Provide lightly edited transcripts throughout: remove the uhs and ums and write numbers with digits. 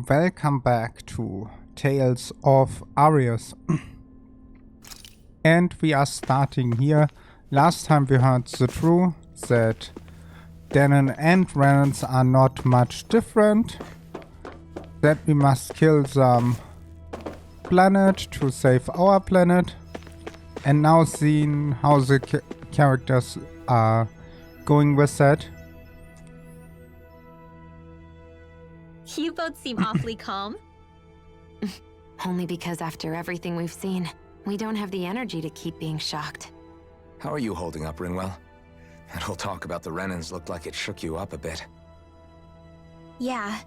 Welcome back to Tales of Aris. And we are starting here. Last time we heard the truth that Dahna and Rena are not much different. That we must kill some planet to save our planet. And now seeing how the characters are going with that. You both seem awfully calm. Only because after everything we've seen, we don't have the energy to keep being shocked. How are you holding up, Rinwell? That whole talk about the Renans looked like it shook you up a bit. Yeah.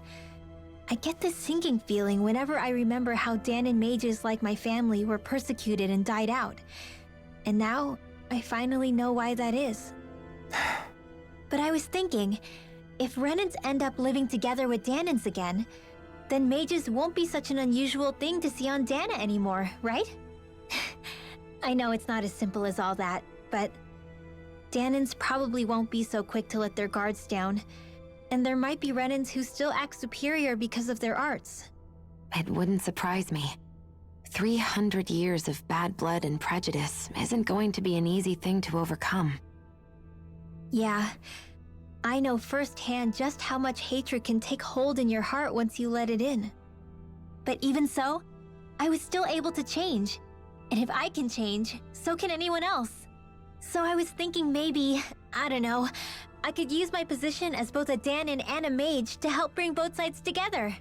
I get this sinking feeling whenever I remember how Dahna mages like my family were persecuted and died out. And now, I finally know why that is. But I was thinking, if Renans end up living together with Dahnans again, then mages won't be such an unusual thing to see on Dahna anymore, right? I know it's not as simple as all that, but Dahnans probably won't be so quick to let their guards down, and there might be Renans who still act superior because of their arts. It wouldn't surprise me. 300 years of bad blood and prejudice isn't going to be an easy thing to overcome. Yeah. I know firsthand just how much hatred can take hold in your heart once you let it in. But even so, I was still able to change. And if I can change, so can anyone else. So I was thinking maybe, I don't know, I could use my position as both a Dahnan and a mage to help bring both sides together.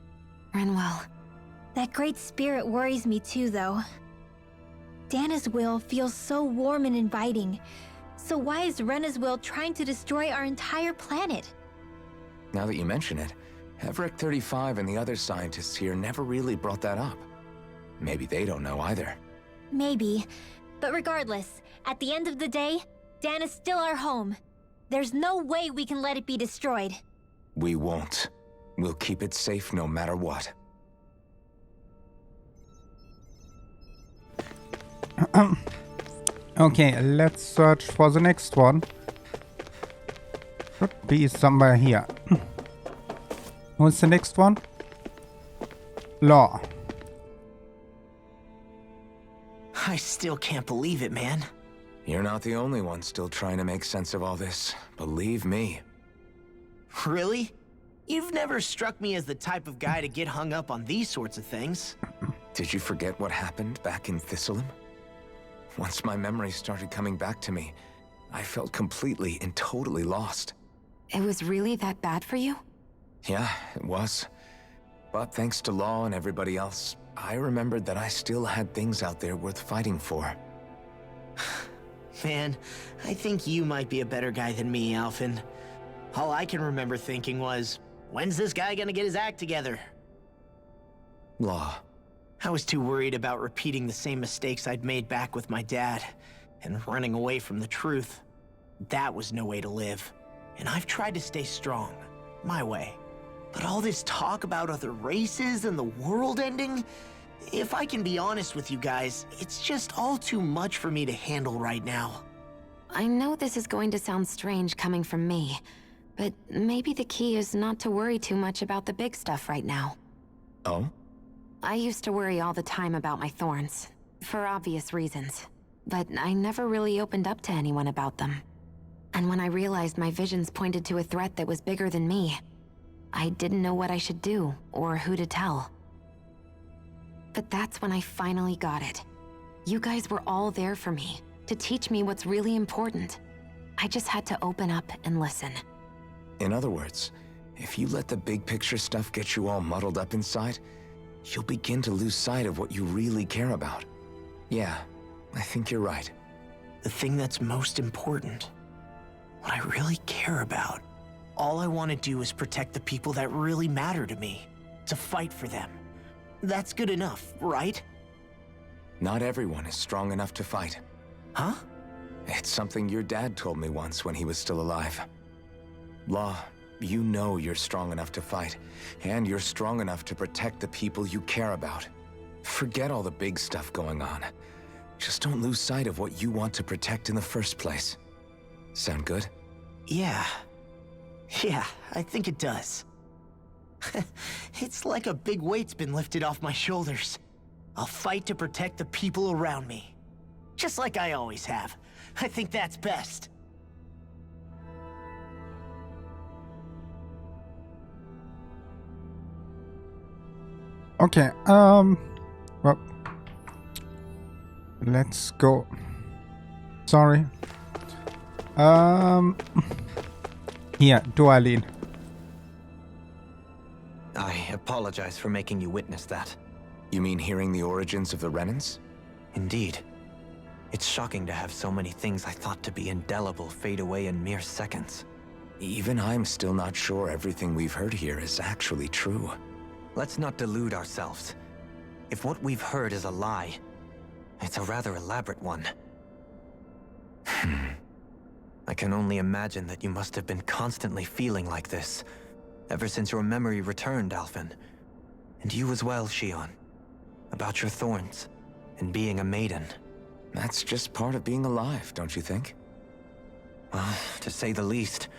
Rinwell. That great spirit worries me too, though. Dahna's will feels so warm and inviting. So why is Rena's will trying to destroy our entire planet? Now that you mention it, Everett 35 and the other scientists here never really brought that up. Maybe they don't know either. Maybe. But regardless, at the end of the day, Dahna's still our home. There's no way we can let it be destroyed. We won't. We'll keep it safe no matter what. Okay, let's search for the next one. Should be somewhere here. What's the next one? Law. I still can't believe it, man. You're not the only one still trying to make sense of all this. Believe me. Really? You've never struck me as the type of guy to get hung up on these sorts of things. Did you forget what happened back in Thistleum? Once my memory started coming back to me, I felt completely and totally lost. It was really that bad for you? Yeah, it was. But thanks to Law and everybody else, I remembered that I still had things out there worth fighting for. Man, I think you might be a better guy than me, Alphen. All I can remember thinking was, when's this guy gonna get his act together? Law. I was too worried about repeating the same mistakes I'd made back with my dad, and running away from the truth. That was no way to live. And I've tried to stay strong, my way. But all this talk about other races and the world ending, if I can be honest with you guys, it's just all too much for me to handle right now. I know this is going to sound strange coming from me, but maybe the key is not to worry too much about the big stuff right now. Oh? I used to worry all the time about my thorns, for obvious reasons, but I never really opened up to anyone about them. And when I realized my visions pointed to a threat that was bigger than me, I didn't know what I should do or who to tell. But that's when I finally got it. You guys were all there for me, to teach me what's really important. I just had to open up and listen. In other words, if you let the big picture stuff get you all muddled up inside, you'll begin to lose sight of what you really care about. Yeah, I think you're right. The thing that's most important, what I really care about, all I want to do is protect the people that really matter to me, to fight for them. That's good enough, right? Not everyone is strong enough to fight. Huh? It's something your dad told me once when he was still alive. Law, you know you're strong enough to fight, and you're strong enough to protect the people you care about. Forget all the big stuff going on. Just don't lose sight of what you want to protect in the first place. Sound good? Yeah. Yeah, I think it does. It's like a big weight's been lifted off my shoulders. I'll fight to protect the people around me. Just like I always have. I think that's best. Okay, well, let's go. Sorry. Here, Dualin. I apologize for making you witness that. You mean hearing the origins of the Renans? Indeed. It's shocking to have so many things I thought to be indelible fade away in mere seconds. Even I'm still not sure everything we've heard here is actually true. Let's not delude ourselves. If what we've heard is a lie, it's a rather elaborate one. I can only imagine that you must have been constantly feeling like this, ever since your memory returned, Alphen. And you as well, Shionne. About your thorns, and being a maiden. That's just part of being alive, don't you think? Well, to say the least.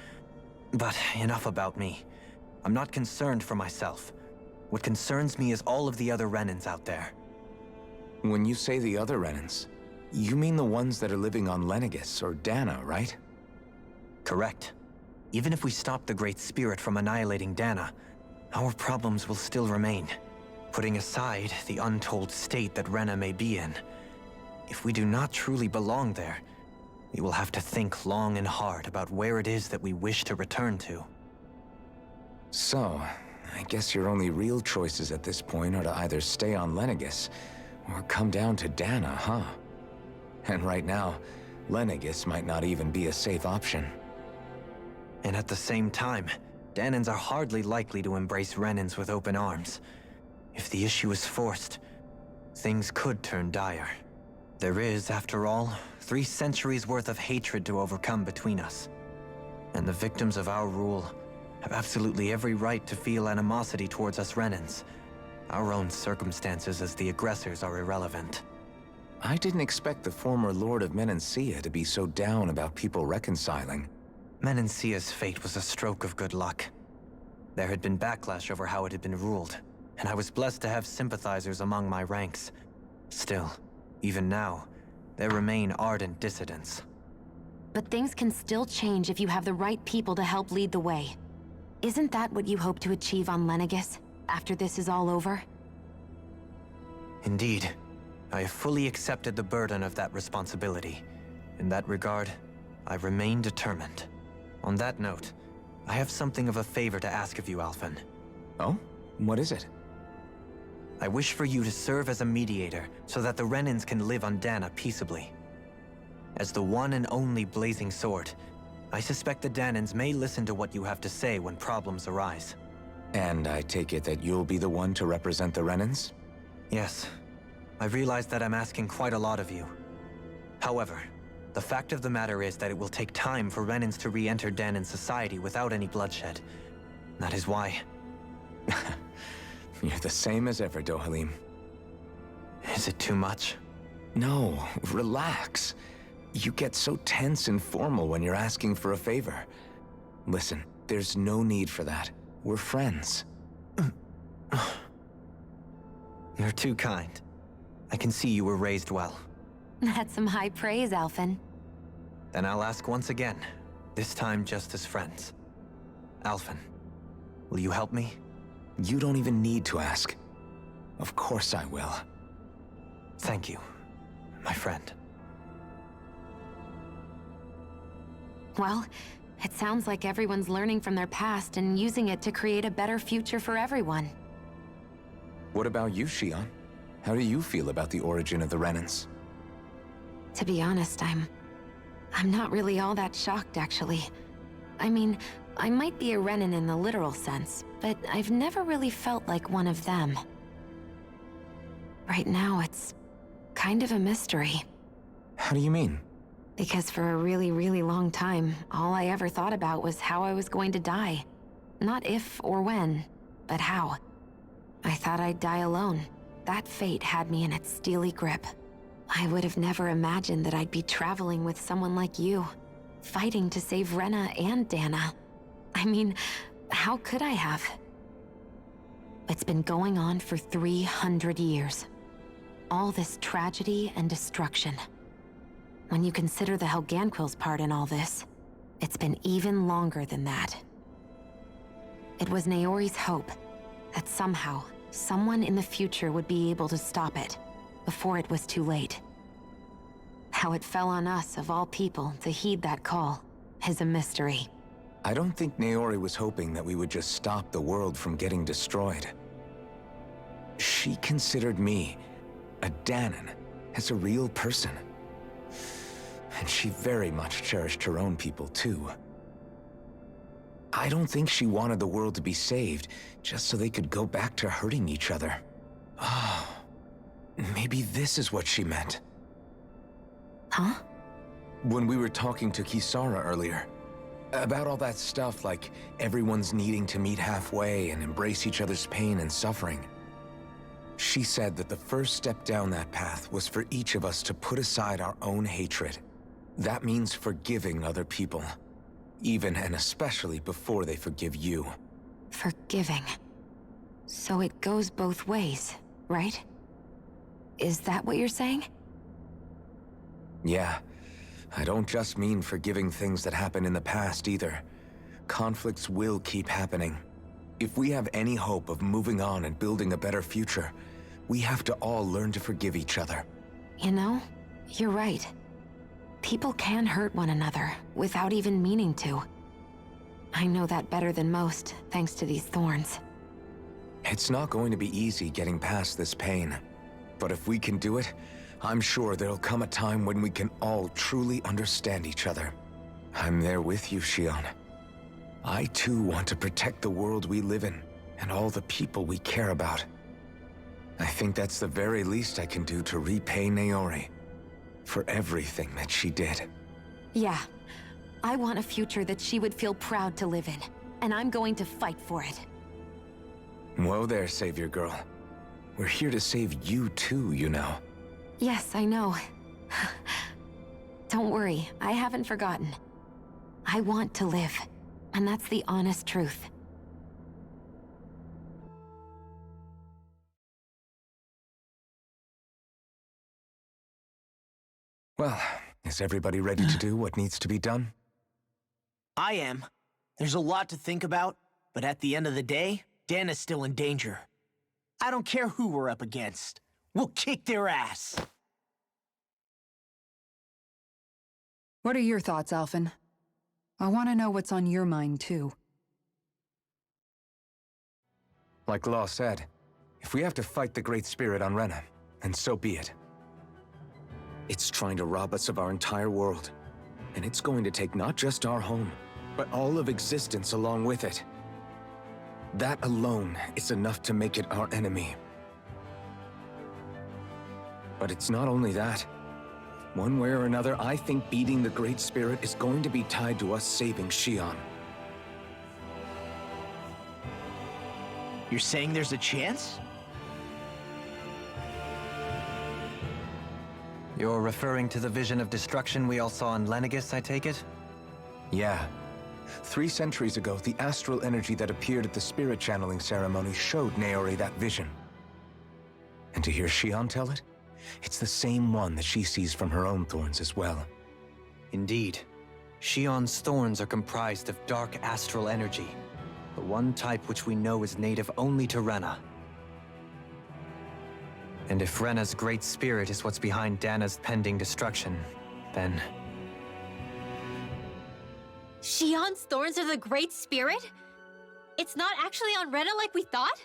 But enough about me. I'm not concerned for myself. What concerns me is all of the other Renans out there. When you say the other Renans, you mean the ones that are living on Lenegis or Dahna, right? Correct. Even if we stop the Great Spirit from annihilating Dahna, our problems will still remain. Putting aside the untold state that Rena may be in, if we do not truly belong there, we will have to think long and hard about where it is that we wish to return to. So, I guess your only real choices at this point are to either stay on Lenegis or come down to Dahna, huh? And right now, Lenegis might not even be a safe option. And at the same time, Dahnans are hardly likely to embrace Renans with open arms. If the issue is forced, things could turn dire. There is, after all, 3 centuries worth of hatred to overcome between us. And the victims of our rule have absolutely every right to feel animosity towards us Renans. Our own circumstances as the aggressors are irrelevant. I didn't expect the former Lord of Menancia to be so down about people reconciling. Menancia's fate was a stroke of good luck. There had been backlash over how it had been ruled, and I was blessed to have sympathizers among my ranks. Still, even now, there remain ardent dissidents. But things can still change if you have the right people to help lead the way. Isn't that what you hope to achieve on Lenegis, after this is all over? Indeed. I have fully accepted the burden of that responsibility. In that regard, I remain determined. On that note, I have something of a favor to ask of you, Alphen. Oh? What is it? I wish for you to serve as a mediator so that the Renans can live on Dahna peaceably. As the one and only Blazing Sword, I suspect the Dahnans may listen to what you have to say when problems arise. And I take it that you'll be the one to represent the Renans? Yes. I realize that I'm asking quite a lot of you. However, the fact of the matter is that it will take time for Renans to re-enter Dahnan society without any bloodshed. That is why. You're the same as ever, Dohalim. Is it too much? No, relax. You get so tense and formal when you're asking for a favor. Listen, there's no need for that. We're friends. You're too kind. I can see you were raised well. That's some high praise, Alphen. Then I'll ask once again, this time just as friends. Alphen, will you help me? You don't even need to ask. Of course I will. Thank you, my friend. Well, it sounds like everyone's learning from their past and using it to create a better future for everyone. What about you, Shionne? How do you feel about the origin of the Renans? To be honest, I'm not really all that shocked, actually. I mean, I might be a Renan in the literal sense, but I've never really felt like one of them. Right now, it's kind of a mystery. How do you mean? Because for a really, really long time, all I ever thought about was how I was going to die. Not if or when, but how. I thought I'd die alone. That fate had me in its steely grip. I would have never imagined that I'd be traveling with someone like you, fighting to save Rena and Dahna. I mean, how could I have? It's been going on for 300 years. All this tragedy and destruction. When you consider the Helganquil's part in all this, it's been even longer than that. It was Naori's hope that somehow, someone in the future would be able to stop it, before it was too late. How it fell on us, of all people, to heed that call, is a mystery. I don't think Naori was hoping that we would just stop the world from getting destroyed. She considered me, a Dahnan, as a real person. And she very much cherished her own people, too. I don't think she wanted the world to be saved, just so they could go back to hurting each other. Oh, maybe this is what she meant. Huh? When we were talking to Kisara earlier, about all that stuff like everyone's needing to meet halfway and embrace each other's pain and suffering. She said that the first step down that path was for each of us to put aside our own hatred. That means forgiving other people, even and especially before they forgive you. Forgiving. So it goes both ways, right? Is that what you're saying? Yeah. I don't just mean forgiving things that happened in the past either. Conflicts will keep happening. If we have any hope of moving on and building a better future, we have to all learn to forgive each other. You know, you're right. People can hurt one another without even meaning to. I know that better than most, thanks to these thorns. It's not going to be easy getting past this pain. But if we can do it, I'm sure there'll come a time when we can all truly understand each other. I'm there with you, Shionne. I too want to protect the world we live in, and all the people we care about. I think that's the very least I can do to repay Naori for everything that she did. Yeah. I want a future that she would feel proud to live in, and I'm going to fight for it. Whoa there, Savior Girl. We're here to save you too, you know. Yes, I know. Don't worry, I haven't forgotten. I want to live, and that's the honest truth. Well, is everybody ready to do what needs to be done? I am. There's a lot to think about, but at the end of the day, Dahna's still in danger. I don't care who we're up against. We'll kick their ass. What are your thoughts, Alphen? I want to know what's on your mind, too. Like Law said, if we have to fight the Great Spirit on Rena, then so be it. It's trying to rob us of our entire world. And it's going to take not just our home, but all of existence along with it. That alone is enough to make it our enemy. But it's not only that. One way or another, I think beating the Great Spirit is going to be tied to us saving Shionne. You're saying there's a chance? You're referring to the vision of destruction we all saw in Lenegis, I take it? Yeah. 3 centuries ago, the astral energy that appeared at the spirit channeling ceremony showed Naori that vision. And to hear Shionne tell it, it's the same one that she sees from her own thorns as well. Indeed. Shionne's thorns are comprised of dark astral energy, the one type which we know is native only to Rena. And if Rena's great spirit is what's behind Dahna's pending destruction, then... Shionne's thorns are the Great Spirit? It's not actually on Rena like we thought?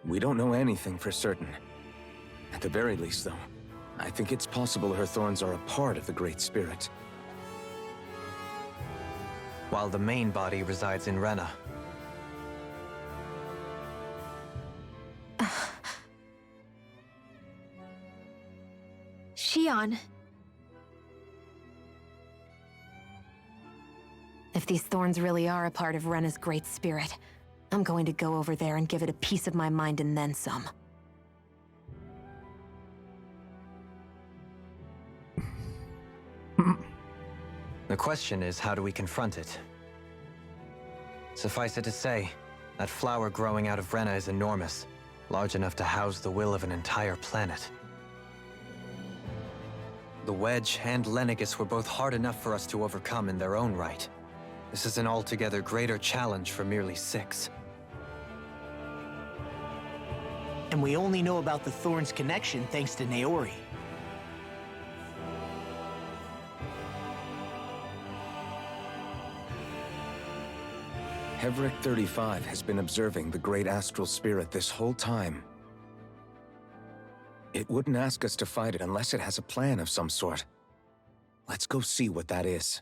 We don't know anything for certain. At the very least, though, I think it's possible her thorns are a part of the Great Spirit. While the main body resides in Rena. Shionne. If these thorns really are a part of Rena's great spirit, I'm going to go over there and give it a piece of my mind and then some. The question is, how do we confront it? Suffice it to say, That flower growing out of Rena is enormous, large enough to house the will of an entire planet. The Wedge and Lenegis were both hard enough for us to overcome in their own right. This is an altogether greater challenge for merely 6. And we only know about the Thorn's connection thanks to Naori. Hevric 35 has been observing the great astral spirit this whole time. It wouldn't ask us to fight it unless it has a plan of some sort. Let's go see what that is.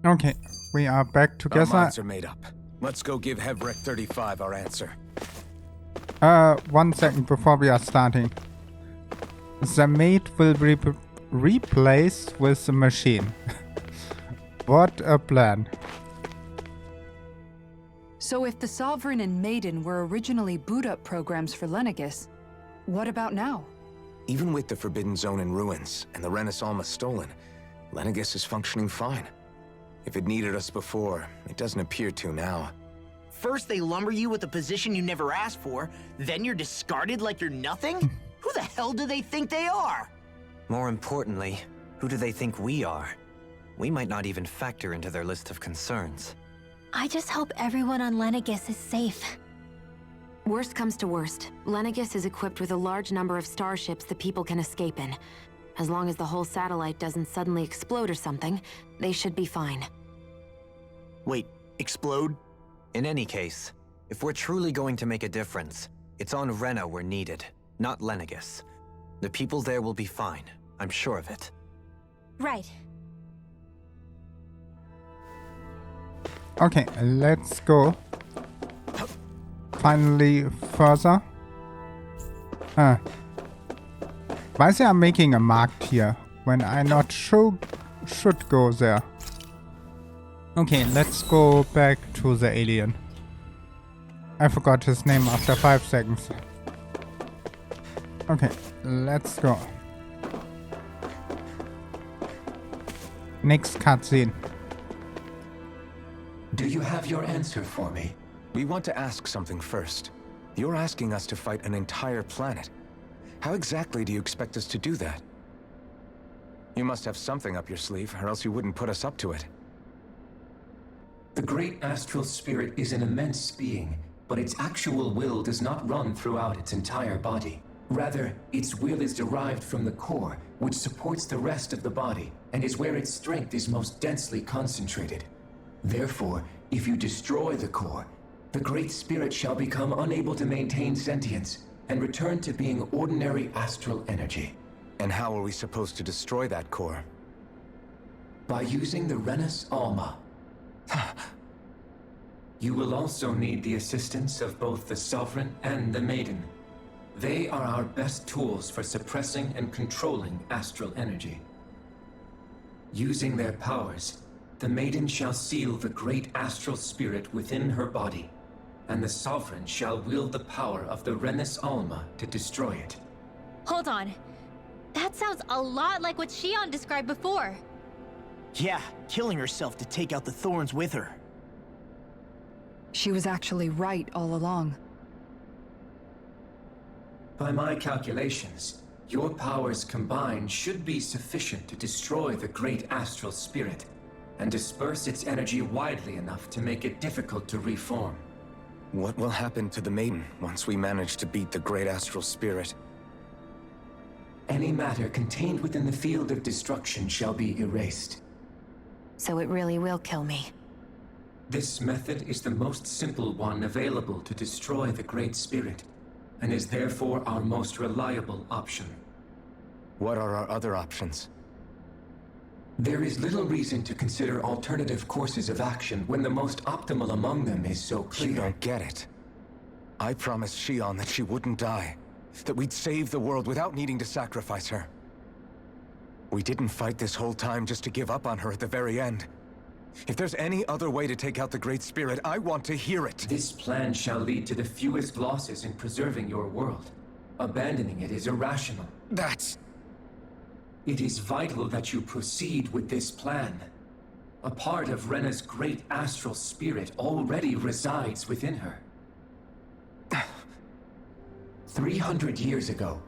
Okay, we are back together. Our minds are made up. Let's go give Hevric 35 our answer. 1 second before we are starting. The maid will be replaced with the machine. What a plan. So if the Sovereign and Maiden were originally boot-up programs for Lenegis, what about now? Even with the Forbidden Zone in ruins and the Rena Alma stolen, Lenegis is functioning fine. If it needed us before, it doesn't appear to now. First they lumber you with a position you never asked for, then you're discarded like you're nothing? Who the hell do they think they are? More importantly, who do they think we are? We might not even factor into their list of concerns. I just hope everyone on Lenegis is safe. Worst comes to worst, Lenegis is equipped with a large number of starships that people can escape in. As long as the whole satellite doesn't suddenly explode or something, they should be fine. Wait, explode? In any case, if we're truly going to make a difference, it's on Rena we're needed, not Lenegis. The people there will be fine, I'm sure of it. Right. Okay, let's go. Finally, further. Why is there making a mark here when I not should go there? Okay, let's go back to the alien. I forgot his name after 5 seconds. Okay, let's go. Next cutscene. Do you have your answer for me? We want to ask something first. You're asking us to fight an entire planet. How exactly do you expect us to do that? You must have something up your sleeve, or else you wouldn't put us up to it. The great astral spirit is an immense being, but its actual will does not run throughout its entire body. Rather, its will is derived from the core, which supports the rest of the body, and is where its strength is most densely concentrated. Therefore, if you destroy the core, the great spirit shall become unable to maintain sentience, and return to being ordinary astral energy. And how are we supposed to destroy that core? By using the Rena Alma. You will also need the assistance of both the Sovereign and the Maiden. They are our best tools for suppressing and controlling astral energy. Using their powers, the Maiden shall seal the great astral spirit within her body, and the Sovereign shall wield the power of the Rena Alma to destroy it. Hold on. That sounds a lot like what Shionne described before. Yeah, killing herself to take out the Thorns with her. She was actually right all along. By my calculations, your powers combined should be sufficient to destroy the great astral spirit, and disperse its energy widely enough to make it difficult to reform. What will happen to the Maiden once we manage to beat the great astral spirit? Any matter contained within the field of destruction shall be erased. So it really will kill me. This method is the most simple one available to destroy the Great Spirit, and is therefore our most reliable option. What are our other options? There is little reason to consider alternative courses of action when the most optimal among them is so clear. You don't get it. I promised Shionne that she wouldn't die, that we'd save the world without needing to sacrifice her. We didn't fight this whole time just to give up on her at the very end. If there's any other way to take out the Great Spirit, I want to hear it. This plan shall lead to the fewest losses in preserving your world. Abandoning it is irrational. That's... It is vital that you proceed with this plan. A part of Rena's great astral spirit already resides within her. 300 years ago,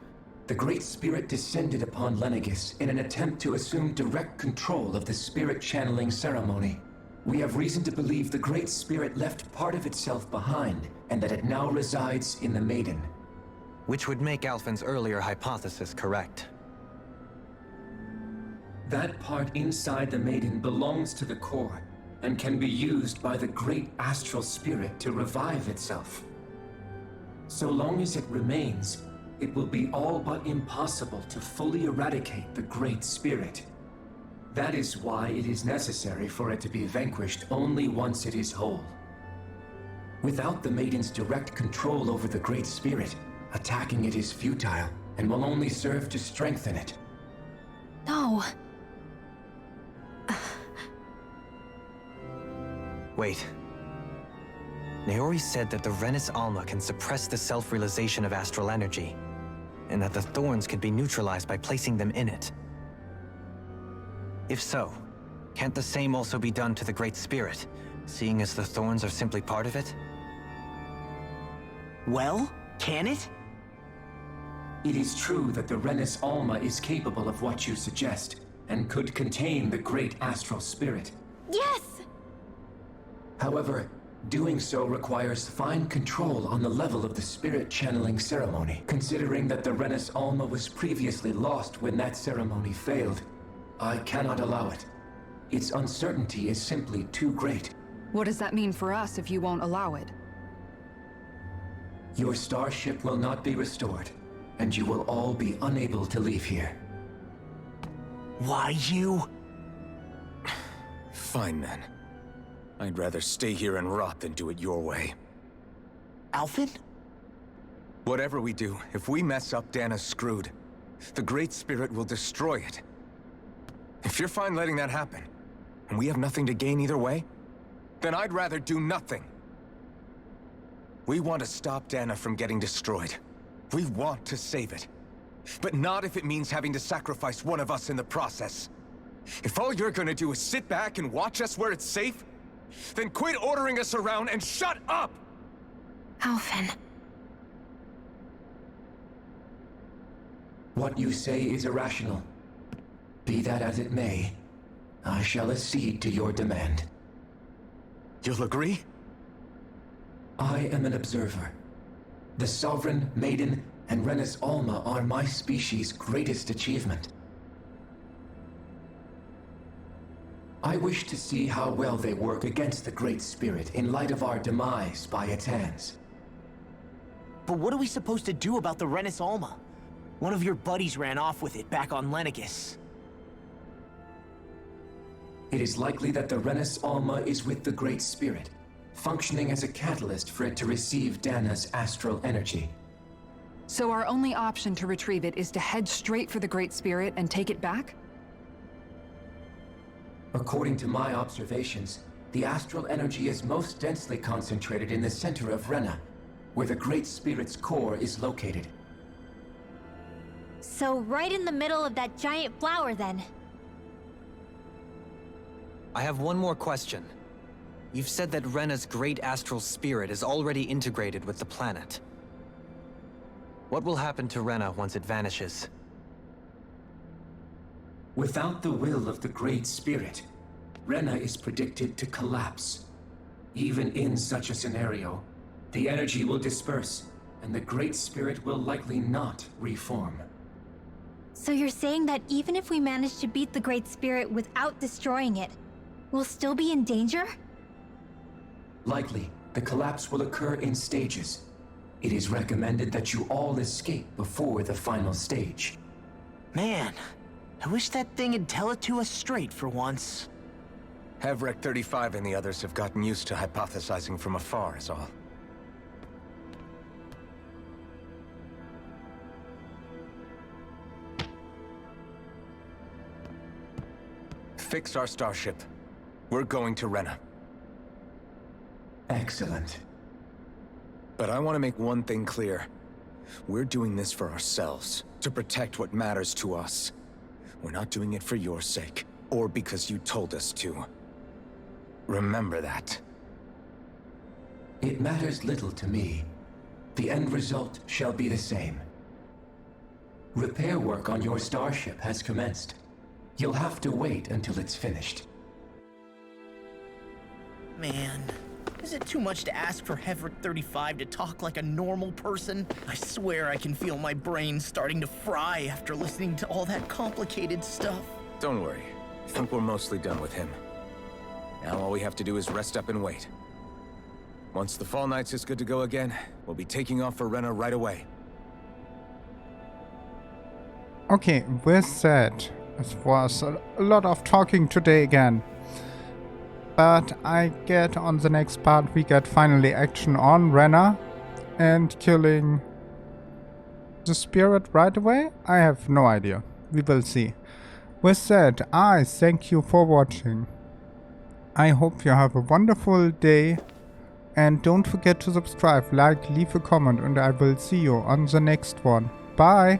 the Great Spirit descended upon Lenegis in an attempt to assume direct control of the spirit channeling ceremony. We have reason to believe the Great Spirit left part of itself behind, and that it now resides in the Maiden. Which would make Alphen's earlier hypothesis correct. That part inside the Maiden belongs to the core, and can be used by the Great Astral Spirit to revive itself. So long as it remains, it will be all but impossible to fully eradicate the Great Spirit. That is why it is necessary for it to be vanquished only once it is whole. Without the Maiden's direct control over the Great Spirit, attacking it is futile, and will only serve to strengthen it. No. Wait. Naori said that the Renis Alma can suppress the self-realization of astral energy, and that the thorns can be neutralized by placing them in it. If so, can't the same also be done to the Great Spirit, seeing as the thorns are simply part of it? Well, can it? It is true that the Renis Alma is capable of what you suggest, and could contain the Great Astral Spirit. Yes! However, doing so requires fine control on the level of the spirit channeling ceremony. Considering that the Renis Alma was previously lost when that ceremony failed, I cannot allow it. Its uncertainty is simply too great. What does that mean for us if you won't allow it? Your starship will not be restored, and you will all be unable to leave here. Why you? Fine then. I'd rather stay here and rot than do it your way. Alphen? Whatever we do, if we mess up, Dahna's screwed. The Great Spirit will destroy it. If you're fine letting that happen, and we have nothing to gain either way, then I'd rather do nothing. We want to stop Dahna from getting destroyed. We want to save it. But not if it means having to sacrifice one of us in the process. If all you're gonna do is sit back and watch us where it's safe, then quit ordering us around and shut up! Alphen. What you say is irrational. Be that as it may, I shall accede to your demand. You'll agree? I am an observer. The Sovereign, Maiden, and Renis Alma are my species' greatest achievement. I wish to see how well they work against the Great Spirit in light of our demise by its hands. But what are we supposed to do about the Renis Alma? One of your buddies ran off with it back on Lenegis. It is likely that the Renis Alma is with the Great Spirit, functioning as a catalyst for it to receive Dahna's astral energy. So our only option to retrieve it is to head straight for the Great Spirit and take it back? According to my observations, the astral energy is most densely concentrated in the center of Rena, where the Great Spirit's core is located. So right in the middle of that giant flower then. I have one more question. You've said that Rena's great astral spirit is already integrated with the planet. What will happen to Rena once it vanishes? Without the will of the Great Spirit, Rena is predicted to collapse. Even in such a scenario, the energy will disperse, and the Great Spirit will likely not reform. So you're saying that even if we manage to beat the Great Spirit without destroying it, we'll still be in danger? Likely, the collapse will occur in stages. It is recommended that you all escape before the final stage. Man, I wish that thing would tell it to us straight for once. Hevrek 35 and the others have gotten used to hypothesizing from afar is all. Fix our starship. We're going to Rena. Excellent. But I want to make one thing clear. We're doing this for ourselves, to protect what matters to us. We're not doing it for your sake, or because you told us to. remember that. It matters little to me. The end result shall be the same. Repair work on your starship has commenced. You'll have to wait until it's finished. Man, is it too much to ask for Revered 35 to talk like a normal person? I swear I can feel my brain starting to fry after listening to all that complicated stuff. Don't worry. I think we're mostly done with him. Now all we have to do is rest up and wait. Once the Fall Knights is good to go again, we'll be taking off for Rena right away. Okay, with that, it was a lot of talking today again. But I get on the next part, we get finally action on Rena and killing the spirit right away? I have no idea. We will see. With that, I thank you for watching. I hope you have a wonderful day. And don't forget to subscribe, like, leave a comment, and I will see you on the next one. Bye!